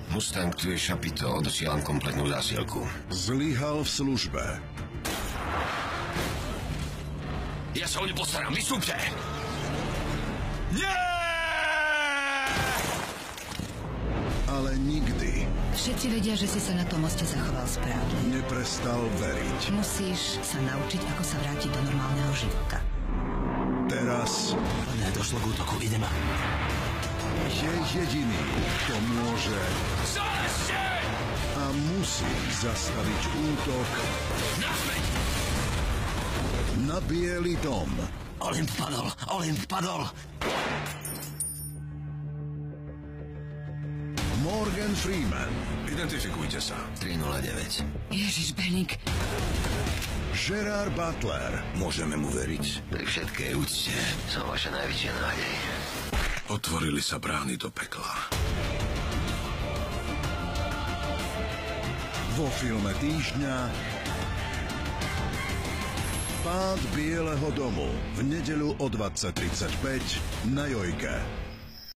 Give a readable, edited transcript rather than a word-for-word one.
Mustang, tu je Šapito, odosielam kompletnú zásielku. Zlyhal v službe. Ja sa o ňu postaram, vystúpte! Nie! Ale nikdy Všetci vedia, že si sa na tom moste zachoval správne. neprestal veriť. Musíš sa naučiť, ako sa vrátiť do normálneho života. Teraz Poďme, došlo k útoku, ideme. je jediný, kto môže Zalešte! a musí zastaviť útok Naspäť! na Bielý dom. Olymp padol! Morgan Freeman, Identifikujte sa. 309. Ježiš, Beník. Gerard Butler, Môžeme mu veriť? Pri všetkej úcte som vaša najväčšia nádej. Otvorili sa brány do pekla. vo filme týždňa Pád Bieleho domu v nedeľu o 20:35 na Jojke.